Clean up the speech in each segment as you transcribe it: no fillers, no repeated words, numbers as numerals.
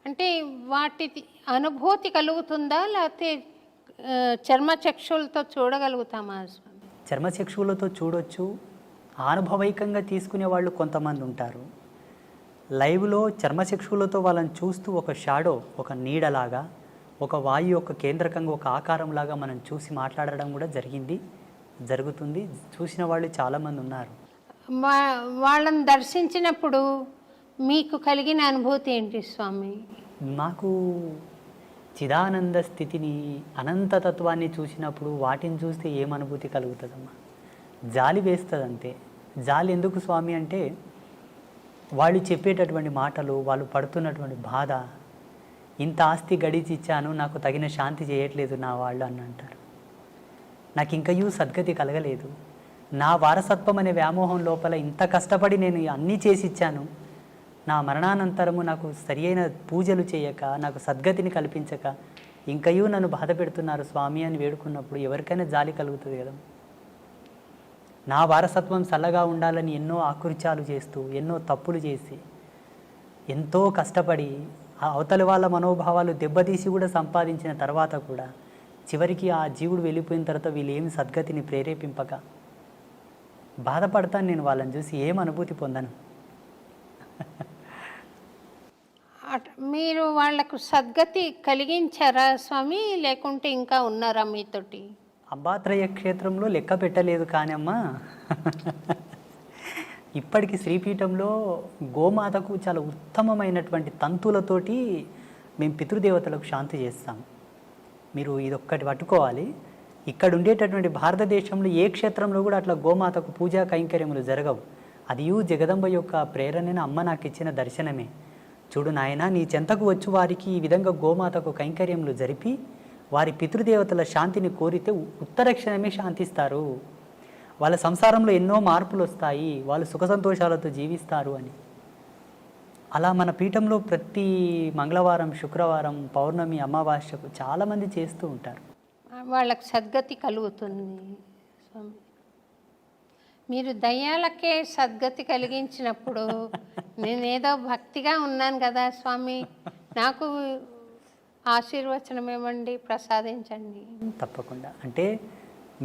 అంటే వాటి అనుభూతి కలుగుతుందా? లేకపోతే చర్మచక్షులతో చూడగలుగుతామా స్వామి? చర్మచక్షువులతో చూడొచ్చు. అనుభవైకంగా తీసుకునే వాళ్ళు కొంతమంది ఉంటారు. లైవ్లో చర్మచక్షువులతో వాళ్ళని చూస్తూ ఒక షాడో, ఒక నీడలాగా, ఒక వాయు యొక్క కేంద్రకంగా ఒక ఆకారంలాగా మనం చూసి మాట్లాడడం కూడా జరుగుతుంది. చూసిన వాళ్ళు చాలామంది ఉన్నారు. వాళ్ళని దర్శించినప్పుడు మీకు కలిగిన అనుభూతి ఏంటి స్వామి? నాకు చిదానంద స్థితిని, అనంతతత్వాన్ని చూసినప్పుడు వాటిని చూస్తే ఏమనుభూతి కలుగుతుందమ్మా? జాలి వేస్తుంది అంతే. జాలి ఎందుకు స్వామి అంటే, వాళ్ళు చెప్పేటటువంటి మాటలు, వాళ్ళు పడుతున్నటువంటి బాధ, ఇంత ఆస్తి గడిచి ఇచ్చాను, నాకు తగిన శాంతి చేయట్లేదు నా వాళ్ళు అని అంటారు. నాకు ఇంకయూ సద్గతి కలగలేదు, నా వారసత్వం అనే వ్యామోహం లోపల ఇంత కష్టపడి నేను అన్నీ చేసి ఇచ్చాను, నా మరణానంతరము నాకు సరి అయిన పూజలు చేయక, నాకు సద్గతిని కల్పించక ఇంకయూ నన్ను బాధ పెడుతున్నారు స్వామి అని వేడుకున్నప్పుడు ఎవరికైనా జాలి కలుగుతుంది కదా. నా వారసత్వం చల్లగా ఉండాలని ఎన్నో ఆకృత్యాలు చేస్తూ, ఎన్నో తప్పులు చేసి, ఎంతో కష్టపడి అవతలి వాళ్ళ మనోభావాలు దెబ్బతీసి కూడా సంపాదించిన తర్వాత కూడా చివరికి ఆ జీవుడు వెళ్ళిపోయిన తర్వాత వీళ్ళు ఏమి సద్గతిని ప్రేరేపింపక బాధపడతాను. నేను వాళ్ళని చూసి ఏం అనుభూతి పొందను. మీరు వాళ్లకు సద్గతి కలిగించారా స్వామి, లేకుంటే ఇంకా ఉన్నారా మీతోటి? అంబాత్రయ క్షేత్రంలో లెక్క పెట్టలేదు కానమ్మా, ఇప్పటికి శ్రీపీఠంలో గోమాతకు చాలా ఉత్తమమైనటువంటి తంతులతోటి మేము పితృదేవతలకు శాంతి చేస్తాం. మీరు ఇదొక్కటి పట్టుకోవాలి. ఇక్కడ ఉండేటటువంటి భారతదేశంలో ఏ క్షేత్రంలో కూడా అట్లా గోమాతకు పూజా కైంకర్యములు జరగవు. అది జగదంబ యొక్క ప్రేరణని అమ్మ నాకు ఇచ్చిన దర్శనమే. చూడు నాయన, నీ చెంతకు వచ్చి వారికి ఈ విధంగా గోమాతకు కైంకర్యములు జరిపి వారి పితృదేవతల శాంతిని కోరితే ఉత్తరక్షణమే శాంతిస్తారు. వాళ్ళ సంసారంలో ఎన్నో మార్పులు వస్తాయి, వాళ్ళు సుఖ సంతోషాలతో జీవిస్తారు అని. అలా మన పీఠంలో ప్రతి మంగళవారం, శుక్రవారం, పౌర్ణమి, అమావాస్యకు చాలామంది చేస్తూ ఉంటారు. వాళ్ళకు సద్గతి కలుగుతుంది స్వామి. మీరు దయ్యాలకే సద్గతి కలిగించినప్పుడు నేనేదో భక్తిగా ఉన్నాను కదా స్వామి, నాకు ఆశీర్వచనం ఇవ్వండి, ప్రసాదించండి. తప్పకుండా. అంటే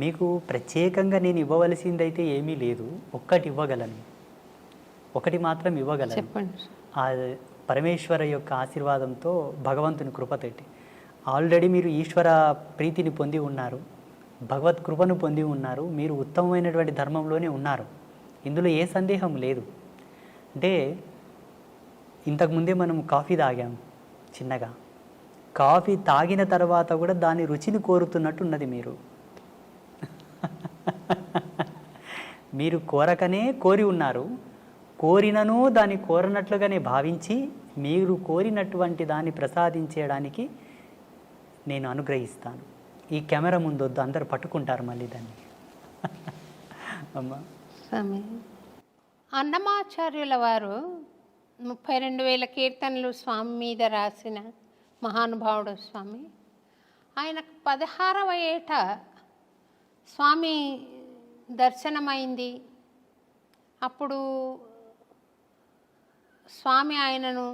మీకు ప్రత్యేకంగా నేను ఇవ్వవలసింది అయితే ఏమీ లేదు. ఒక్కటి ఇవ్వగలను, ఒకటి మాత్రం ఇవ్వగలను. చెప్పండి. ఆ పరమేశ్వర యొక్క ఆశీర్వాదంతో, భగవంతుని కృపతోటి ఆల్రెడీ మీరు ఈశ్వర ప్రీతిని పొంది ఉన్నారు, భగవత్ కృపను పొంది ఉన్నారు, మీరు ఉత్తమమైనటువంటి ధర్మంలోనే ఉన్నారు. ఇందులో ఏ సందేహం లేదు. అంటే ఇంతకుముందే మనం కాఫీ తాగాం చిన్నగా. కాఫీ తాగిన తర్వాత కూడా దాని రుచిని కోరుతున్నట్టు ఉన్నది మీరు. మీరు కోరకనే కోరి ఉన్నారు. కోరినను దాన్ని కోరనట్లుగానే భావించి మీరు కోరినటువంటి దాన్ని ప్రసాదించడానికి నేను అనుగ్రహిస్తాను. ఈ కెమెరా ముందొద్దు, అందరు పట్టుకుంటారు మళ్ళీ దాన్ని. అమ్మా స్వామి, అన్నమాచార్యుల వారు 32,000 కీర్తనలు స్వామి మీద రాసిన మహానుభావుడు స్వామి. ఆయనకు 16వ ఏట స్వామి దర్శనమైంది. అప్పుడు స్వామి ఆయనను,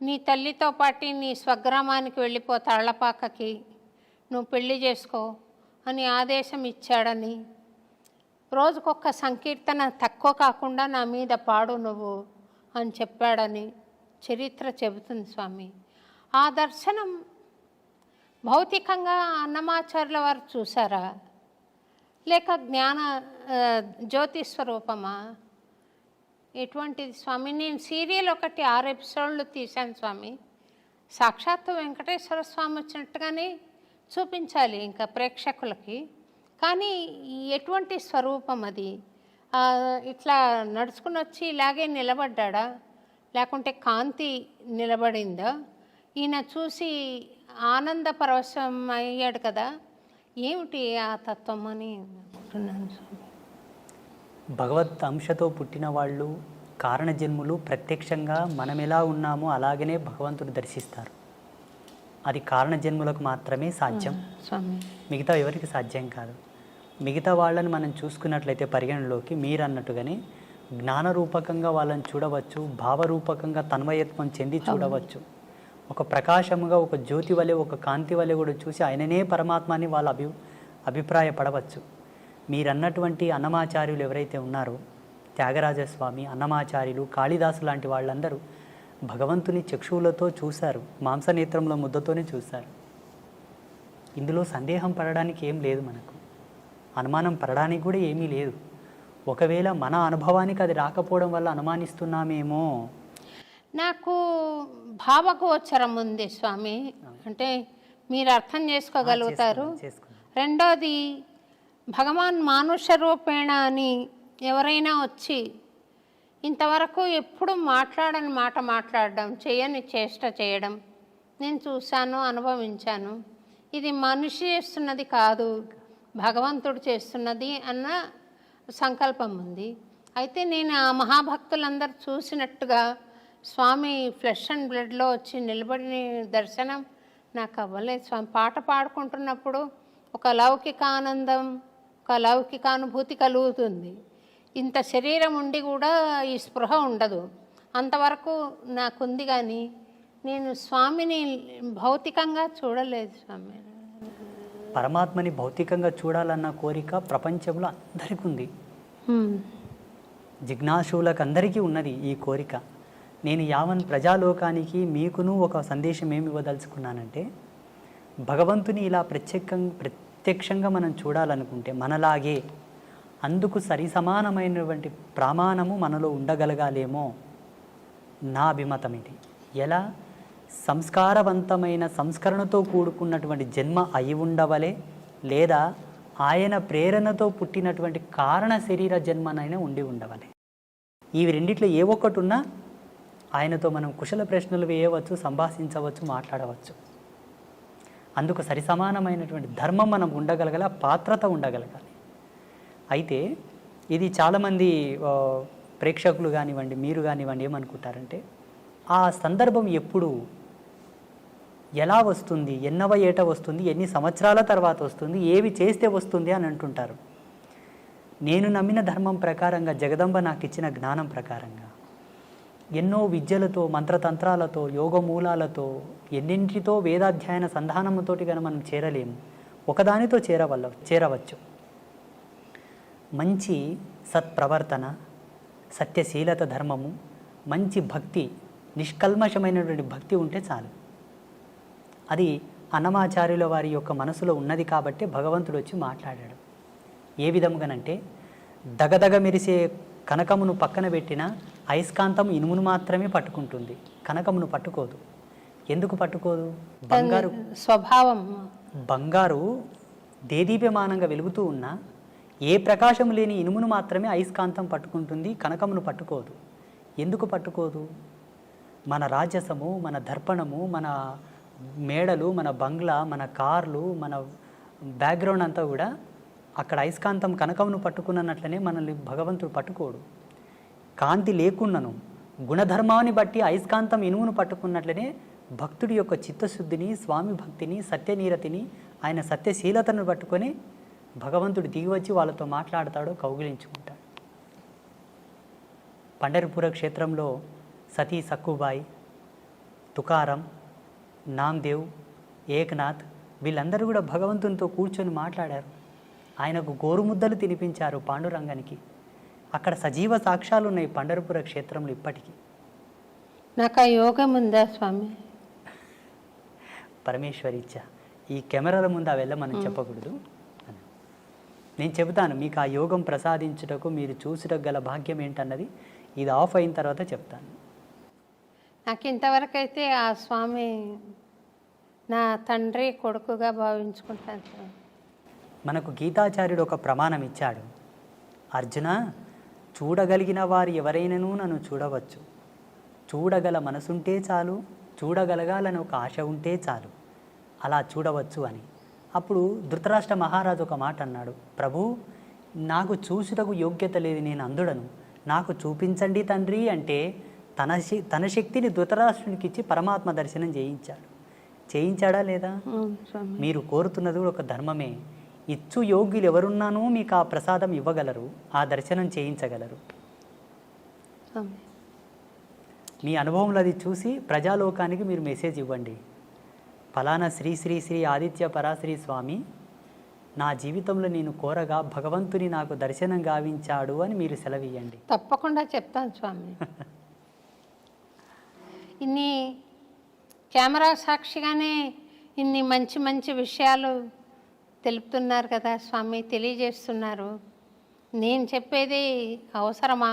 నీ తల్లితో పాటు నీ స్వగ్రామానికి వెళ్ళిపో, తాళ్లపాకకి, నువ్వు పెళ్లి చేసుకో అని ఆదేశం ఇచ్చాడని, రోజుకొక సంకీర్తన తక్కువ కాకుండా నా మీద పాడు నువ్వు అని చెప్పాడని చరిత్ర చెబుతుంది స్వామి. ఆ దర్శనం భౌతికంగా అన్నమాచార్యుల వారు చూసారా, లేక జ్ఞాన జ్యోతి స్వరూపమా? ఎటువంటిది స్వామి? నేను సీరియల్ ఒకటి 6 ఎపిసోడ్లు తీశాను స్వామి. సాక్షాత్తు వెంకటేశ్వర స్వామి వచ్చినట్టుగానే చూపించాలి ఇంకా ప్రేక్షకులకి. కానీ ఎటువంటి స్వరూపం అది? ఇట్లా నడుచుకుని వచ్చి ఇలాగే నిలబడ్డా, లేకుంటే కాంతి నిలబడిందా? ఈయన చూసి ఆనంద పరవశం అయ్యాడు కదా, ఏమిటి ఆ తత్వం అని అనుకుంటున్నాను స్వామి. భగవత్ అంశతో పుట్టిన వాళ్ళు, కారణజన్ములు ప్రత్యక్షంగా మనం ఎలా ఉన్నామో అలాగనే భగవంతుడు దర్శిస్తారు. అది కారణజన్ములకు మాత్రమే సాధ్యం, మిగతా ఎవరికి సాధ్యం కాదు. మిగతా వాళ్ళని మనం చూసుకున్నట్లయితే పరిగణలోకి మీరు అన్నట్టుగానే జ్ఞానరూపకంగా వాళ్ళని చూడవచ్చు, భావరూపకంగా తన్మయత్వం చెంది చూడవచ్చు. ఒక ప్రకాశముగా, ఒక జ్యోతి వలె, ఒక కాంతి వలె కూడా చూసి ఆయననే పరమాత్మ అని వాళ్ళు అభిప్రాయపడవచ్చు. మీరన్నటువంటి అన్నమాచార్యులు ఎవరైతే ఉన్నారో, త్యాగరాజస్వామి, అన్నమాచార్యులు, కాళిదాసు లాంటి వాళ్ళందరూ భగవంతుని చక్షువులతో చూశారు, మాంసనేత్రంలో ముద్దతోనే చూశారు. ఇందులో సందేహం పడడానికి ఏం లేదు, మనకు అనుమానం పడడానికి కూడా ఏమీ లేదు. ఒకవేళ మన అనుభవానికి అది రాకపోవడం వల్ల అనుమానిస్తున్నామేమో. నాకు భావగోచరం ఉంది స్వామి, అంటే మీరు అర్థం చేసుకోగలుగుతారు. రెండోది, భగవాన్ మానుష రూపేణ అని ఎవరైనా వచ్చి ఇంతవరకు ఎప్పుడు మాట్లాడని మాట మాట్లాడడం, చేయని చేష్ట చేయడం నేను చూశాను, అనుభవించాను. ఇది మనిషి చేస్తున్నది కాదు, భగవంతుడు చేస్తున్నది అన్న సంకల్పం ఉంది. అయితే నేను ఆ మహాభక్తులందరూ చూసినట్టుగా స్వామి ఫ్లెష్ అండ్ బ్లడ్లో వచ్చి నిలబడిన దర్శనం నాకు అవ్వలేదు స్వామి. పాట పాడుకుంటున్నప్పుడు ఒక లౌకిక ఆనందం, ఒక లౌకిక అనుభూతి కలుగుతుంది. ఇంత శరీరం ఉండి కూడా ఈ స్పృహ ఉండదు. అంతవరకు నాకుంది, కానీ నేను స్వామిని భౌతికంగా చూడలేదు స్వామి. పరమాత్మని భౌతికంగా చూడాలన్న కోరిక ప్రపంచంలో అందరికీ ఉంది. జిజ్ఞాసులకు అందరికీ ఉన్నది ఈ కోరిక. నేను యావన్ ప్రజాలోకానికి మీకును ఒక సందేశం ఏమి ఇవ్వదలుచుకున్నానంటే, భగవంతుని ఇలా ప్రత్యక్షంగా మనం చూడాలనుకుంటే మనలాగే అందుకు సరిసమానమైనటువంటి ప్రమాణము మనలో ఉండగలగాలేమో నా అభిమతం ఇది. ఎలా? సంస్కారవంతమైన సంస్కరణతో కూడుకున్నటువంటి జన్మ అయి ఉండవలే, లేదా ఆయన ప్రేరణతో పుట్టినటువంటి కారణ శరీర జన్మనైనా ఉండి ఉండవలే. ఇవి రెండిట్లో ఏ ఒక్కటి ఉన్నా ఆయనతో మనం కుశల ప్రశ్నలు వేయవచ్చు, సంభాషించవచ్చు, మాట్లాడవచ్చు. అందుకు సరిసమానమైనటువంటి ధర్మం మనం ఉండగలగాలి, పాత్రత ఉండగలగాలి. అయితే ఇది చాలామంది ప్రేక్షకులు కానివ్వండి, మీరు కానివ్వండి, ఏమనుకుంటారంటే ఆ సందర్భం ఎప్పుడు, ఎలా వస్తుంది, ఎన్నవ ఏట వస్తుంది, ఎన్ని సంవత్సరాల తర్వాత వస్తుంది, ఏవి చేస్తే వస్తుంది అని అంటుంటారు. నేను నమ్మిన ధర్మం ప్రకారంగా, జగదంబ నాకు ఇచ్చిన జ్ఞానం ప్రకారంగా, ఎన్నో విద్యలతో, మంత్రతంత్రాలతో, యోగమూలాలతో, ఎన్నింటితో వేదాధ్యయన సంధానముతోటి కనుక మనం చేరలేము. ఒకదానితో చేరవచ్చు. మంచి సత్ప్రవర్తన, సత్యశీలత ధర్మము, మంచి భక్తి, నిష్కల్మషమైనటువంటి భక్తి ఉంటే చాలు. అది అన్నమాచార్యుల వారి యొక్క మనసులో ఉన్నది కాబట్టి భగవంతుడు వచ్చి మాట్లాడాడు. ఏ విధముగానంటే, దగదగ మెరిసే కనకమును పక్కన పెట్టిన అయస్కాంతం ఇనుమును మాత్రమే పట్టుకుంటుంది, కనకమును పట్టుకోదు. ఎందుకు పట్టుకోదు? బంగారు స్వభావం. బంగారు దేదీప్యమానంగా వెలుగుతూ ఉన్న ఏ ప్రకాశం లేని ఇనుమును మాత్రమే అయస్కాంతం పట్టుకుంటుంది, కనకమును పట్టుకోదు. ఎందుకు పట్టుకోదు? మన రాజసము, మన దర్పణము, మన మేడలు, మన బంగ్లా, మన కార్లు, మన బ్యాక్గ్రౌండ్ అంతా కూడా అక్కడ అయస్కాంతం కనకమును పట్టుకున్నట్లనే మనల్ని భగవంతుడు పట్టుకోడు. కాంతి లేకున్నను గుణధర్మాన్ని బట్టి అయస్కాంతం ఇనుమును పట్టుకున్నట్లనే భక్తుడి యొక్క చిత్తశుద్ధిని, స్వామి భక్తిని, సత్యనీరతిని, ఆయన సత్యశీలతను పట్టుకొని భగవంతుడు దిగివచ్చి వాళ్ళతో మాట్లాడతాడు, కౌగిలించుకుంటాడు. పండరిపుర క్షేత్రంలో సతీ సక్కుబాయి, తుకారం, నామ్దేవ్, ఏక్నాథ్ వీళ్ళందరూ కూడా భగవంతునితో కూర్చొని మాట్లాడారు. ఆయనకు గోరుముద్దలు తినిపించారు పాండురంగానికి. అక్కడ సజీవ సాక్ష్యాలు ఉన్నాయి పండరిపుర క్షేత్రంలో ఇప్పటికీ. నాకు ఆ యోగం ఉందా స్వామి? పరమేశ్వరి ఇచ్చా. ఈ కెమెరాల ముందు అವೆಲ್ಲ మనం చెప్పకూడదు. నేను చెబుతాను మీకు ఆ యోగం ప్రసాదించుటకు, మీరు చూసుటకు గల భాగ్యం ఏంటన్నది ఇది ఆఫ్ అయిన తర్వాత చెప్తాను. నాకు ఇంతవరకు అయితే ఆ స్వామి నా తండ్రి కొడుకుగా భావించుకుంటాను స్వామి. మనకు గీతాచార్యుడు ఒక ప్రమాణం ఇచ్చాడు. అర్జున, చూడగలిగిన వారు ఎవరైనాను నన్ను చూడవచ్చు, చూడగల మనసుంటే చాలు, చూడగలగాలని ఒక ఆశ ఉంటే చాలు, అలా చూడవచ్చు అని. అప్పుడు ధృతరాష్ట్ర మహారాజు ఒక మాట అన్నాడు, ప్రభు నాకు చూసుటకు యోగ్యత లేదు, నేను అందుడను, నాకు చూపించండి తండ్రి అంటే తన శక్తిని ధృతరాష్ట్రునికి ఇచ్చి పరమాత్మ దర్శనం చేయించాడా లేదా? మీరు కోరుతున్నది కూడా ఒక ధర్మమే. ఇచ్చు యోగ్యులు ఎవరున్నానో మీకు ఆ ప్రసాదం ఇవ్వగలరు, ఆ దర్శనం చేయించగలరు. మీ అనుభవంలో అది చూసి ప్రజాలోకానికి మీరు మెసేజ్ ఇవ్వండి. ఫలానా శ్రీ శ్రీ శ్రీ ఆదిత్య పరాశ్రీ స్వామి నా జీవితంలో నేను కోరగా భగవంతుని నాకు దర్శనం గావించాడు అని మీరు సెలవియ్యండి. తప్పకుండా చెప్తాను స్వామి. ఇన్ని కెమెరా సాక్షిగానే ఇన్ని మంచి మంచి విషయాలు తెలుపుతున్నారు కదా స్వామి, తెలియజేస్తున్నారు. నేను చెప్పేది అవసరమా?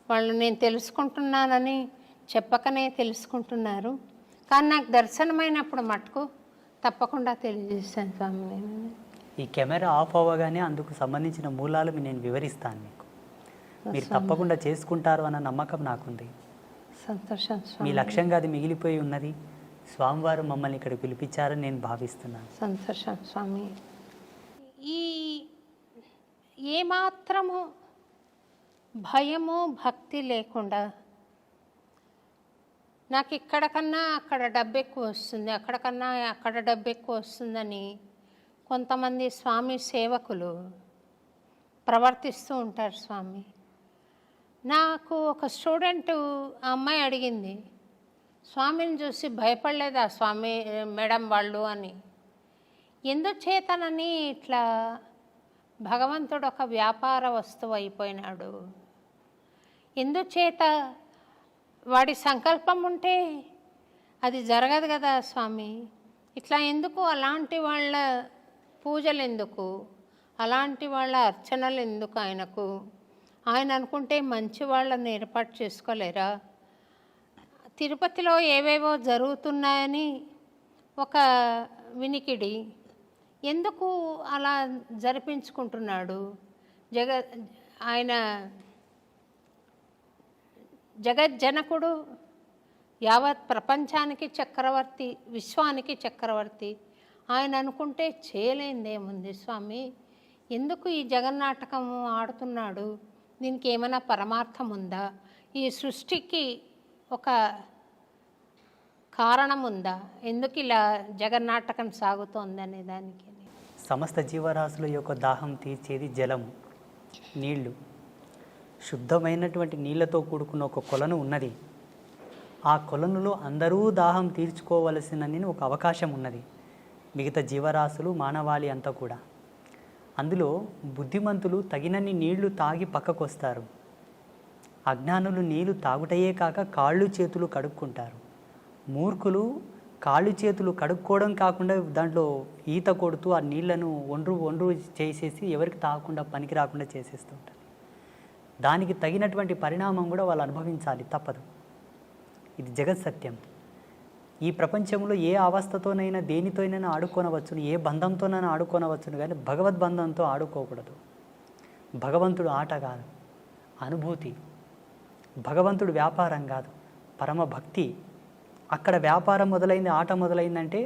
వాళ్ళు నేను తెలుసుకుంటున్నానని చెప్పకనే తెలుసుకుంటున్నారు. కానీ నాకు దర్శనమైనప్పుడు మటుకు తప్పకుండా తెలియజేస్తాను స్వామి. నేను ఈ కెమెరా ఆఫ్ అవ్వగానే అందుకు సంబంధించిన మూలాలు నేను వివరిస్తాను మీకు. మీరు తప్పకుండా చేసుకుంటారు అన్న నమ్మకం నాకుంది. సంతోషం మీ స్వామి. లక్ష్యంగా అది మిగిలిపోయి ఉన్నది. స్వామివారు మమ్మల్ని ఇక్కడ పిలిపించారని నేను భావిస్తున్నాను. సంతోషం స్వామి. ఈ ఏమాత్రము భయము భక్తి లేకుండా నాకు ఇక్కడ కన్నా అక్కడ డబ్బు ఎక్కువ వస్తుంది, అక్కడ కన్నా అక్కడ డబ్బు ఎక్కువ వస్తుందని కొంతమంది స్వామి సేవకులు ప్రవర్తిస్తూ ఉంటారు స్వామి. నాకు ఒక స్టూడెంటు ఆ అమ్మాయి అడిగింది, స్వామిని చూసి భయపడలేదా స్వామి మేడం వాళ్ళు అని. ఎందుచేతనని ఇట్లా భగవంతుడు ఒక వ్యాపార వస్తువు అయిపోయినాడు? ఎందుచేత? వాడి సంకల్పం ఉంటే అది జరగదు కదా స్వామి. ఇట్లా ఎందుకు? అలాంటి వాళ్ళ పూజలు ఎందుకు? అలాంటి వాళ్ళ అర్చనలు ఎందుకు ఆయనకు? ఆయన అనుకుంటే మంచి వాళ్ళని ఏర్పాటు చేసుకోలేరా? తిరుపతిలో ఏవేవో జరుగుతున్నాయని ఒక వినికిడి, ఎందుకు అలా జరిపించుకుంటున్నాడు? ఆయన జగజ్జనకుడు, యావత్ ప్రపంచానికి చక్రవర్తి, విశ్వానికి చక్రవర్తి. ఆయన అనుకుంటే చేయలేనిదేముంది స్వామి? ఎందుకు ఈ జగన్నాటకము ఆడుతున్నాడు? దీనికి ఏమైనా పరమార్థం ఉందా? ఈ సృష్టికి ఒక కారణం ఉందా? ఎందుకు ఇలా జగన్నాటకం సాగుతోందనే దానికి. సమస్త జీవరాశుల యొక్క దాహం తీర్చేది జలము, నీళ్లు. శుద్ధమైనటువంటి నీళ్లతో కూడుకున్న ఒక కొలను ఉన్నది. ఆ కొలనులో అందరూ దాహం తీర్చుకోవలసినని ఒక అవకాశం ఉన్నది. మిగతా జీవరాశులు, మానవాళి అంతా కూడా. అందులో బుద్ధిమంతులు తగినన్ని నీళ్లు తాగి పక్కకు వస్తారు. అజ్ఞానులు నీళ్లు తాగుటయే కాక కాళ్ళు చేతులు కడుక్కుంటారు. మూర్ఖులు కాళ్ళు చేతులు కడుక్కోవడం కాకుండా దాంట్లో ఈత కొడుతూ ఆ నీళ్లను ఒండ్రు చేసేసి ఎవరికి తాగకుండా పనికి రాకుండా చేసేస్తుంటారు. దానికి తగినటువంటి పరిణామం కూడా వాళ్ళు అనుభవించాలి, తప్పదు. ఇది జగత్ సత్యం. ఈ ప్రపంచంలో ఏ అవస్థతోనైనా దేనితోనైనా ఆడుకోనవచ్చును, ఏ బంధంతోనైనా ఆడుకోనవచ్చును, కానీ భగవద్బంధంతో ఆడుకోకూడదు. భగవంతుడు ఆట కాదు, అనుభూతి. భగవంతుడు వ్యాపారం కాదు, పరమ భక్తి. అక్కడ వ్యాపారం మొదలైంది, ఆట మొదలైందంటే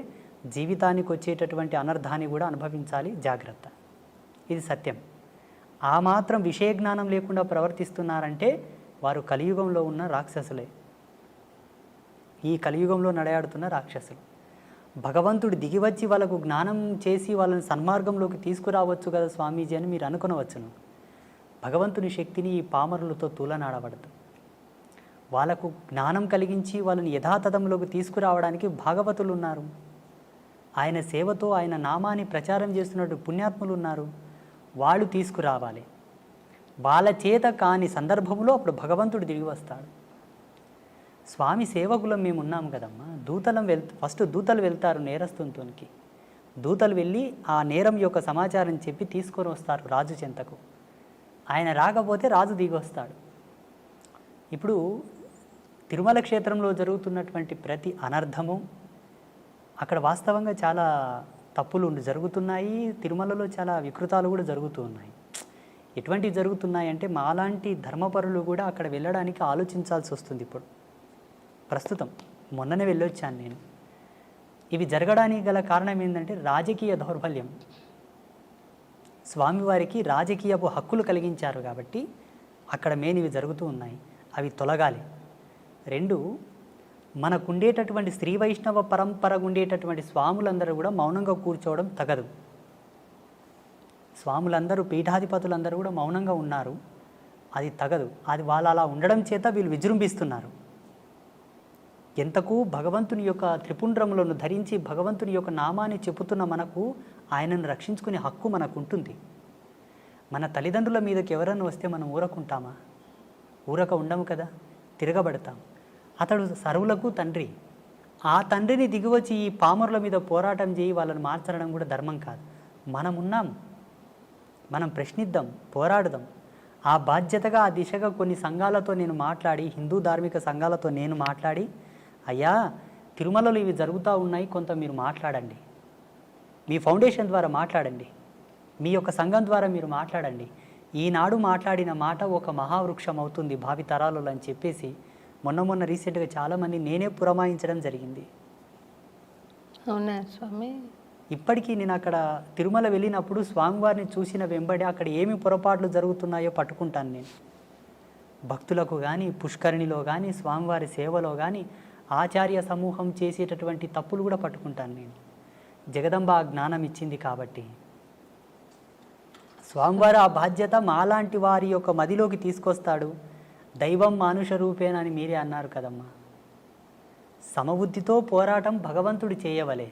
జీవితానికి వచ్చేటటువంటి అనర్థాన్ని కూడా అనుభవించాలి. జాగ్రత్త, ఇది సత్యం. ఆ మాత్రం విషయ జ్ఞానం లేకుండా ప్రవర్తిస్తున్నారంటే వారు కలియుగంలో ఉన్న రాక్షసులే. ఈ కలియుగంలో నడయాడుతున్న రాక్షసులు. భగవంతుడు దిగివచ్చి వాళ్ళకు జ్ఞానం చేసి వాళ్ళని సన్మార్గంలోకి తీసుకురావచ్చు కదా స్వామీజీ అని మీరు అనుకునవచ్చును. భగవంతుని శక్తిని ఈ పామరులతో తూలనాడబడదు. వాళ్ళకు జ్ఞానం కలిగించి వాళ్ళని యథాతథంలోకి తీసుకురావడానికి భాగవతులు ఉన్నారు. ఆయన సేవతో ఆయన నామాన్ని ప్రచారం చేస్తున్నట్టు పుణ్యాత్ములు ఉన్నారు. వాళ్ళు తీసుకురావాలి. వాళ్ళ చేత కాని సందర్భంలో అప్పుడు భగవంతుడు తిరిగి వస్తాడు. స్వామి సేవకులం మేము ఉన్నాము కదమ్మా. ఫస్ట్ దూతలు వెళ్తారు నేరస్తునికి. దూతలు వెళ్ళి ఆ నేరం యొక్క సమాచారం చెప్పి తీసుకొని వస్తారు రాజు చెంతకు. ఆయన రాకపోతే రాజు దిగి వస్తాడు. ఇప్పుడు తిరుమల క్షేత్రంలో జరుగుతున్నటువంటి ప్రతి అనర్థము అక్కడ వాస్తవంగా చాలా తప్పులు జరుగుతున్నాయి. తిరుమలలో చాలా వికృతాలు కూడా జరుగుతూ ఉన్నాయి. ఎటువంటివి జరుగుతున్నాయి అంటే మాలాంటి ధర్మపరులు కూడా అక్కడ వెళ్ళడానికి ఆలోచించాల్సి వస్తుంది. ఇప్పుడు ప్రస్తుతం మొన్ననే వెళ్ళొచ్చాను నేను. ఇవి జరగడానికి గల కారణం ఏంటంటే రాజకీయ దౌర్బల్యం. స్వామివారికి రాజకీయపు హక్కులు కలిగించారు కాబట్టి అక్కడ మెయిన్ ఇవి జరుగుతూ ఉన్నాయి. అవి తొలగాలి. 2, మనకుండేటటువంటి శ్రీ వైష్ణవ పరంపరగా ఉండేటటువంటి స్వాములందరూ కూడా మౌనంగా కూర్చోవడం తగదు. స్వాములందరూ, పీఠాధిపతులందరూ కూడా మౌనంగా ఉన్నారు. అది తగదు. అది వాళ్ళు అలా ఉండడం చేత వీళ్ళు విజృంభిస్తున్నారు. ఎంతకు భగవంతుని యొక్క త్రిపుండ్రములను ధరించి భగవంతుని యొక్క నామాన్ని చెప్పుతున్న మనకు ఆయనను రక్షించుకునే హక్కు మనకు ఉంటుంది. మన తల్లిదండ్రుల మీదకి ఎవరన్నా వస్తే మనం ఊరకుంటామా? ఊరక ఉండము కదా, తిరగబడతాం. అతడు సర్వులకు తండ్రి. ఆ తండ్రిని దిగివచ్చి ఈ పామరుల మీద పోరాటం చేయి వాళ్ళని మార్చడం కూడా ధర్మం కాదు. మనం ఉన్నాం, మనం ప్రశ్నిద్దాం, పోరాడదాం. ఆ బాధ్యతగా ఆ దిశగా కొన్ని సంఘాలతో నేను మాట్లాడి, హిందూ ధార్మిక సంఘాలతో నేను మాట్లాడి, అయ్యా తిరుమలలో ఇవి జరుగుతూ ఉన్నాయి, కొంత మీరు మాట్లాడండి, మీ ఫౌండేషన్ ద్వారా మాట్లాడండి, మీ యొక్క సంఘం ద్వారా మీరు మాట్లాడండి, ఈనాడు మాట్లాడిన మాట ఒక మహావృక్షం అవుతుంది భావితరాలలో అని చెప్పేసి మొన్న రీసెంట్గా చాలామంది నేనే పురమాయించడం జరిగింది. అవునా స్వామి? ఇప్పటికీ నేను అక్కడ తిరుమల వెళ్ళినప్పుడు స్వామివారిని చూసిన వెంబడి అక్కడ ఏమి పొరపాట్లు జరుగుతున్నాయో పట్టుకుంటాను నేను. భక్తులకు కానీ, పుష్కరిణిలో కానీ, స్వామివారి సేవలో కానీ ఆచార్య సమూహం చేసేటటువంటి తప్పులు కూడా పట్టుకుంటాను నేను. జగదంబ ఆ జ్ఞానం ఇచ్చింది కాబట్టి స్వామివారు ఆ బాధ్యత మాలాంటి వారి యొక్క మదిలోకి తీసుకొస్తాడు. దైవం మానుష రూపేణ అని మీరే అన్నారు కదమ్మా. సమబుద్ధితో పోరాటం భగవంతుడు చేయవలే.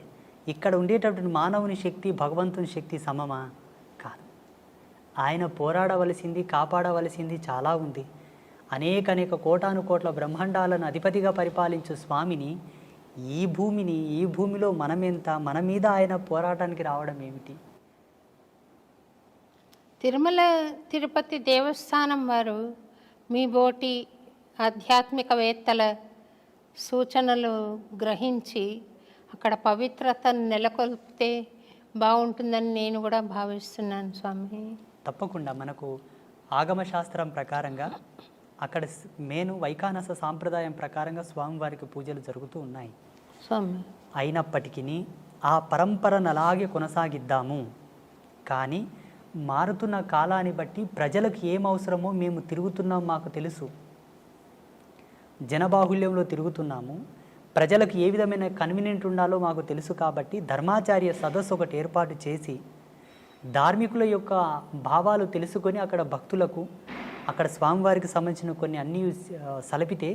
ఇక్కడ ఉండేటటువంటి మానవుని శక్తి భగవంతుని శక్తి సమమా? కాదు. ఆయన పోరాడవలసింది, కాపాడవలసింది చాలా ఉంది. అనేక కోటాను కోట్ల బ్రహ్మాండాలను అధిపతిగా పరిపాలించు స్వామిని, ఈ భూమిలో మనమెంత, మన మీద ఆయన పోరాటానికి రావడం ఏమిటి? తిరుమల తిరుపతి దేవస్థానం వారు మీ బోటి ఆధ్యాత్మికవేత్తల సూచనలు గ్రహించి అక్కడ పవిత్రతను నెలకొల్పితే బాగుంటుందని నేను కూడా భావిస్తున్నాను స్వామి. తప్పకుండా మనకు ఆగమశాస్త్రం ప్రకారంగా అక్కడ వైఖానస సాంప్రదాయం ప్రకారంగా స్వామివారికి పూజలు జరుగుతూ ఉన్నాయి స్వామి. అయినప్పటికీ ఆ పరంపరను అలాగే కొనసాగిద్దాము. కానీ మారుతున్న కాలాన్ని బట్టి ప్రజలకు ఏం అవసరమో మేము తిరుగుతున్నాం, మాకు తెలుసు. జనబాహుల్యంలో తిరుగుతున్నాము, ప్రజలకు ఏ విధమైన కన్వీనియంట్ ఉండాలో మాకు తెలుసు. కాబట్టి ధర్మాచార్య సదస్సు ఒకటి ఏర్పాటు చేసి ధార్మికుల యొక్క భావాలు తెలుసుకొని అక్కడ భక్తులకు, అక్కడ స్వామివారికి సంబంధించిన కొన్ని అన్నీ సలపితే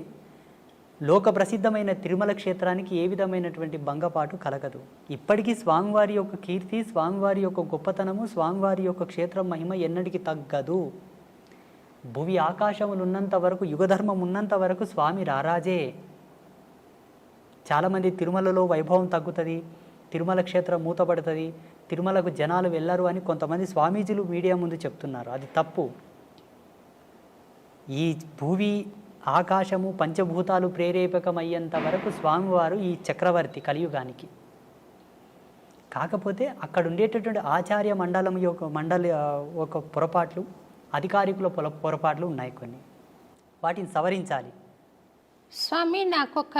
లోక ప్రసిద్ధమైన తిరుమల క్షేత్రానికి ఏ విధమైనటువంటి భంగపాటు కలగదు. ఇప్పటికీ స్వామివారి యొక్క కీర్తి, స్వామివారి యొక్క గొప్పతనము, స్వామివారి యొక్క క్షేత్రం మహిమ ఎన్నటికీ తగ్గదు. భువి ఆకాశములు ఉన్నంత వరకు, యుగధర్మం ఉన్నంత వరకు స్వామి రారాజే. చాలామంది తిరుమలలో వైభవం తగ్గుతుంది, తిరుమల క్షేత్రం మూతపడుతుంది, తిరుమలకు జనాలు వెళ్ళరు అని కొంతమంది స్వామీజీలు మీడియా ముందు చెప్తున్నారు. అది తప్పు. ఈ భూమి ఆకాశము పంచభూతాలు ప్రేరేపకమయ్యేంత వరకు స్వామివారు ఈ చక్రవర్తి కలియుగానికి. కాకపోతే అక్కడ ఉండేటటువంటి ఆచార్య మండలి ఒక పొరపాట్లు, అధికారికుల పొరపాట్లు ఉన్నాయి కొన్ని, వాటిని సవరించాలి. స్వామి, నాకొక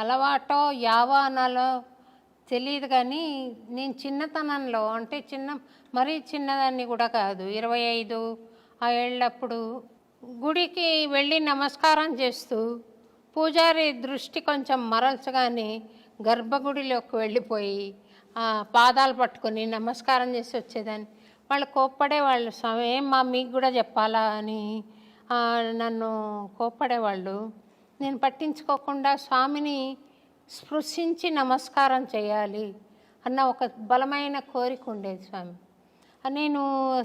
అలవాటో యావానాలో తెలియదు కానీ నేను చిన్నతనంలో, అంటే మరీ చిన్నదాన్ని కూడా కాదు, 25 ఆ ఏళ్ళప్పుడు గుడికి వెళ్ళి నమస్కారం చేస్తూ పూజారి దృష్టి కొంచెం మరల్చగానే గర్భగుడిలోకి వెళ్ళిపోయి పాదాలు పట్టుకొని నమస్కారం చేసి వచ్చేదాన్ని. వాళ్ళు కోప్పడేవాళ్ళు, స్వామి ఏమ్మా మీకు కూడా చెప్పాలా అని నన్ను కోప్పడేవాళ్ళు. నేను పట్టించుకోకుండా స్వామిని స్పృశించి నమస్కారం చేయాలి అన్న ఒక బలమైన కోరిక ఉండేది స్వామి. నేను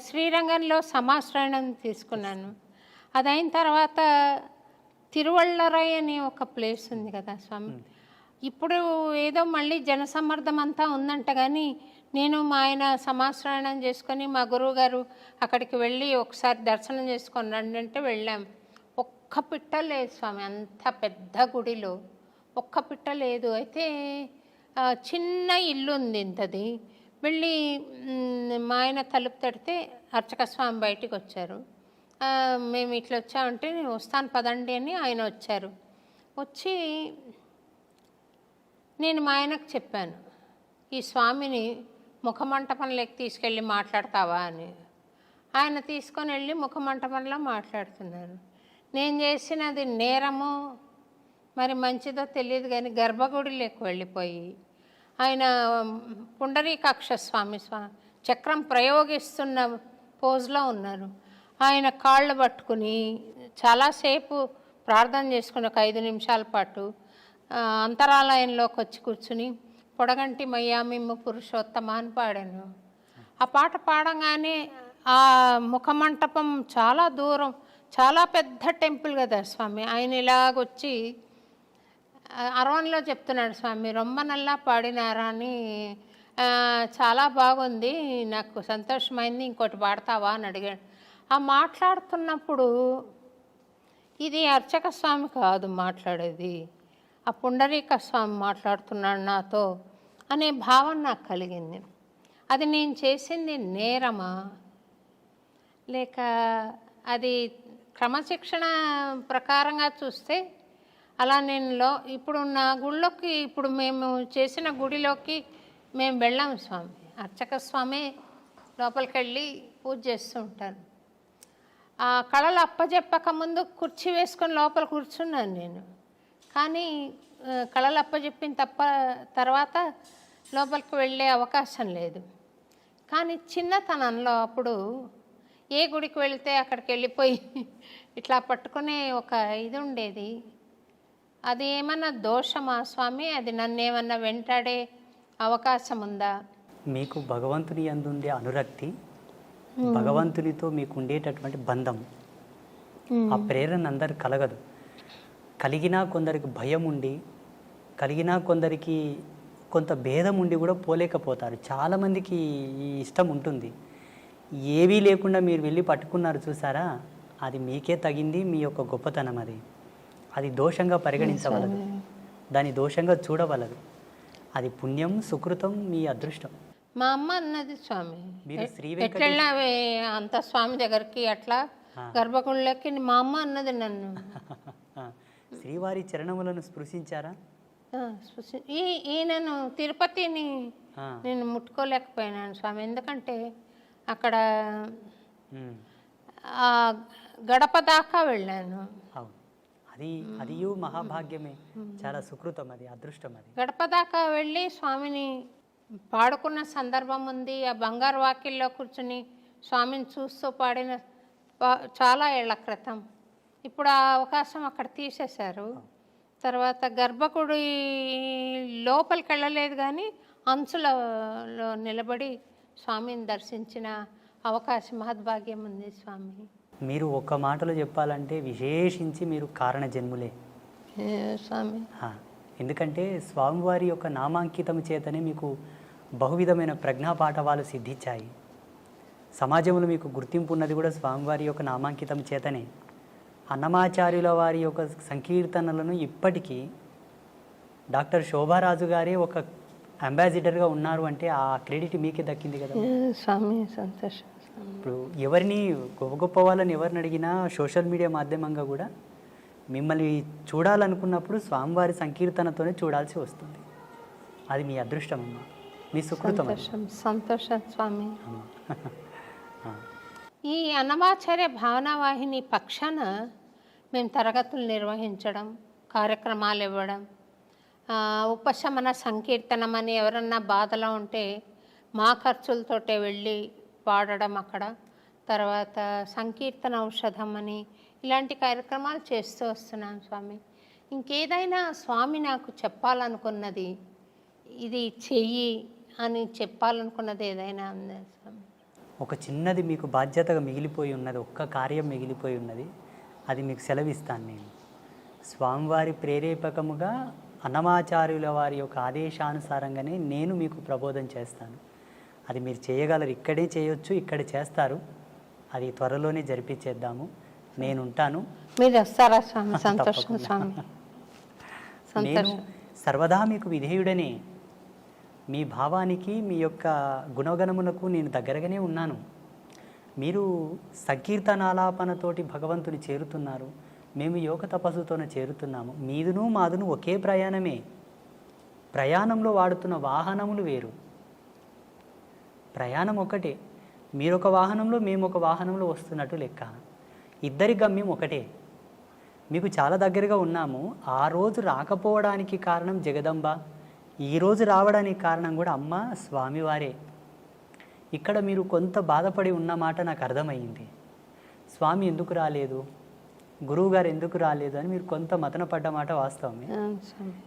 శ్రీరంగంలో సమాశ్రయణం తీసుకున్నాను. అదైన తర్వాత తిరువళ్ళరై అని ఒక ప్లేస్ ఉంది కదా స్వామి, ఇప్పుడు ఏదో మళ్ళీ జనసమ్మర్దం అంతా ఉందంట, కానీ నేను మా ఆయన సమాశ్రయణం చేసుకొని మా గురువు గారు అక్కడికి వెళ్ళి ఒకసారి దర్శనం చేసుకొని రండి అంటే వెళ్ళాం. ఒక్క పిట్ట లేదు స్వామి, అంత పెద్ద గుడిలో ఒక్క పిట్ట లేదు. అయితే చిన్న ఇల్లు ఉంది ఇంతది. వెళ్ళి మా ఆయన తలుపు తడితే అర్చక స్వామి బయటికి వచ్చారు. మేము ఇట్లా వచ్చామంటే నేను వస్తాను పదండి అని ఆయన వచ్చారు. వచ్చి నేను మా ఆయనకు చెప్పాను, ఈ స్వామిని ముఖమంటపంలోకి తీసుకెళ్ళి మాట్లాడతావా అని. ఆయన తీసుకొని వెళ్ళి ముఖమంటపంలో మాట్లాడుతున్నారు. నేను చేసినది నేరమో మరి మంచిదో తెలియదు కానీ గర్భగుడిలోకి వెళ్ళిపోయి ఆయన పుండరీకాక్ష స్వామి చక్రం ప్రయోగిస్తున్న పోజ్లో ఉన్నారు. ఆయన కాళ్ళు పట్టుకుని చాలాసేపు ప్రార్థన చేసుకుని ఒక 5 నిమిషాల పాటు అంతరాలయంలోకి వచ్చి కూర్చుని పొడగంటి మయ్యామిమ్ము పురుషోత్తమ అని పాడాను. ఆ పాట పాడంగానే ఆ ముఖమంటపం చాలా దూరం, చాలా పెద్ద టెంపుల్ కదా స్వామి. ఆయన ఇలాగొచ్చి అరవన్లో చెప్తున్నాడు, స్వామి రొమ్మ నల్లా పాడినారా అని, చాలా బాగుంది, నాకు సంతోషమైంది, ఇంకోటి పాడతావా అని అడిగాడు. ఆ మాట్లాడుతున్నప్పుడు ఇది అర్చక స్వామి కాదు మాట్లాడేది, ఆ పుండరీక స్వామి మాట్లాడుతున్నాడు నాతో అనే భావన నాకు కలిగింది. అది నేను చేసింది నేరమా, లేక అది క్రమశిక్షణ ప్రకారంగా చూస్తే అలా నేను ఇప్పుడు నా గుళ్ళోకి, ఇప్పుడు మేము చేసిన గుడిలోకి మేము వెళ్ళాము స్వామి, అర్చక స్వామి లోపలికి వెళ్ళి పూజ చేస్తూ ఉంటాను. ఆ కళలు అప్పజెప్పక ముందు కుర్చీ వేసుకొని లోపల కూర్చున్నాను నేను. కానీ కళలు అప్పజెప్పిన తర్వాత లోపలికి వెళ్ళే అవకాశం లేదు. కానీ చిన్నతనంలో అప్పుడు ఏ గుడికి వెళితే అక్కడికి వెళ్ళిపోయి ఇట్లా పట్టుకునే ఒక ఇది ఉండేది. అది ఏమన్నా దోషమా స్వామి? అది నన్ను ఏమన్నా వెంటాడే అవకాశం ఉందా? మీకు భగవంతుని యందు ఉండే అనురక్తి, భగవంతునితో మీకు ఉండేటటువంటి బంధం, ఆ ప్రేరణ అందరు కలగదు. కలిగినా కొందరికి భయం ఉండి, కలిగినా కొందరికి కొంత భేదం ఉండి కూడా పోలేకపోతారు. చాలామందికి ఈ ఇష్టం ఉంటుంది. ఏవీ లేకుండా మీరు వెళ్ళి పట్టుకున్నారు చూసారా, అది మీకే తగింది, మీ యొక్క గొప్పతనం. అది దోషంగా పరిగణించవలదు, దాన్ని దోషంగా చూడవలదు. అది పుణ్యం, సుకృతం, మీ అదృష్టం. మా అమ్మ అన్నది స్వామి, మీరు ఎట్లా అంత స్వామి దగ్గరికి అట్లా గర్భగుళ్ళకి, మా అమ్మ అన్నది నన్ను. శ్రీవారి చరణములను స్పృశించారా? ఈయనను తిరుపతిని నేను ముట్టుకోలేకపోయినాను స్వామి, ఎందుకంటే అక్కడ గడప దాకా వెళ్ళాను. అది మహాభాగ్యమే, చాలా సుకృతం, అది అదృష్టం. అది గడప దాకా వెళ్ళి స్వామిని పాడుకున్న సందర్భం ఉంది. ఆ బంగారు వాకిల్లో కూర్చుని స్వామిని చూస్తూ పాడిన చాలా ఏళ్ల క్రితం. ఇప్పుడు ఆ అవకాశం అక్కడ తీసేశారు. తర్వాత గర్భగుడి లోపలికి వెళ్ళలేదు, కానీ అంచులలో నిలబడి స్వామిని దర్శించిన అవకాశం, మహద్భాగ్యం ఉంది స్వామి. మీరు ఒక్క మాటలో చెప్పాలంటే విశేషించి మీరు కారణ జన్ములే స్వామి. ఎందుకంటే స్వామివారి యొక్క నామాంకితం చేతనే మీకు బహువిధమైన ప్రజ్ఞాపాఠవాలు సిద్ధించాయి. సమాజంలో మీకు గుర్తింపు ఉన్నది కూడా స్వామివారి యొక్క నామాంకితం చేతనే. అన్నమాచార్యుల వారి యొక్క సంకీర్తనలను ఇప్పటికీ డాక్టర్ శోభారాజు గారే ఒక అంబాసిడర్గా ఉన్నారు అంటే ఆ క్రెడిట్ మీకే దక్కింది కదా స్వామి. సంతోషం. ఇప్పుడు ఎవరిని గొప్ప గొప్ప వాళ్ళని ఎవరిని అడిగినా సోషల్ మీడియా మాధ్యమంగా కూడా మిమ్మల్ని చూడాలనుకున్నప్పుడు స్వామివారి సంకీర్తనతోనే చూడాల్సి వస్తుంది. అది మీ అదృష్టం అమ్మా, మీ సుకృతం. సంతోషం స్వామి. ఈ అన్నమాచార్య భావనావాహిని పక్షాన మేము తరగతులు నిర్వహించడం, కార్యక్రమాలు ఇవ్వడం, ఉపశమన సంకీర్తనం అని ఎవరన్నా బాధలో ఉంటే మా ఖర్చులతోటే వెళ్ళి పాడడం అక్కడ. తర్వాత సంకీర్తన ఔషధం అని ఇలాంటి కార్యక్రమాలు చేస్తూ వస్తున్నాను స్వామి. ఇంకేదైనా స్వామి నాకు చెప్పాలనుకున్నది, ఇది చెయ్యి అని చెప్పాలనుకున్నది ఏదైనా ఉందా స్వామి? ఒక చిన్నది మీకు బాధ్యతగా మిగిలిపోయి ఉన్నది, ఒక్క కార్యం మిగిలిపోయి ఉన్నది, అది మీకు సెలవిస్తాను నేను. స్వామివారి ప్రేరేపకముగా అన్నమాచార్యుల వారి యొక్క ఆదేశానుసారంగానే నేను మీకు ప్రబోధం చేస్తాను. అది మీరు చేయగలరు, ఇక్కడే చేయొచ్చు, ఇక్కడ చేస్తారు. అది త్వరలోనే జరిపించేద్దాము. నేను ఉంటాను, మీరు వస్తారా స్వామి? సంతోషం స్వామి. నేను సర్వదా మీకు విధేయుడనే. మీ భావానికి, మీ యొక్క గుణగణములకు నేను దగ్గరగానే ఉన్నాను. మీరు సంకీర్తనాలాపనతోటి భగవంతుని చేరుతున్నారు, మేము యోగ తపస్సుతోనే చేరుతున్నాము. మీదును మాదును ఒకే ప్రయాణమే. ప్రయాణంలో వాడుతున్న వాహనములు వేరు, ప్రయాణం ఒకటే. మీరొక వాహనంలో, మేము ఒక వాహనంలో వస్తున్నట్టు లెక్క. ఇద్దరి గమ్యం ఒకటే. మీకు చాలా దగ్గరగా ఉన్నాము. ఆ రోజు రాకపోవడానికి కారణం జగదంబ, ఈరోజు రావడానికి కారణం కూడా అమ్మ స్వామివారే. ఇక్కడ మీరు కొంత బాధపడి ఉన్నమాట నాకు అర్థమైంది. స్వామి ఎందుకు రాలేదు, గురువు గారు ఎందుకు రాలేదు అని మీరు కొంత మతన పడ్డ మాట వాస్తవమే. అవును స్వామి.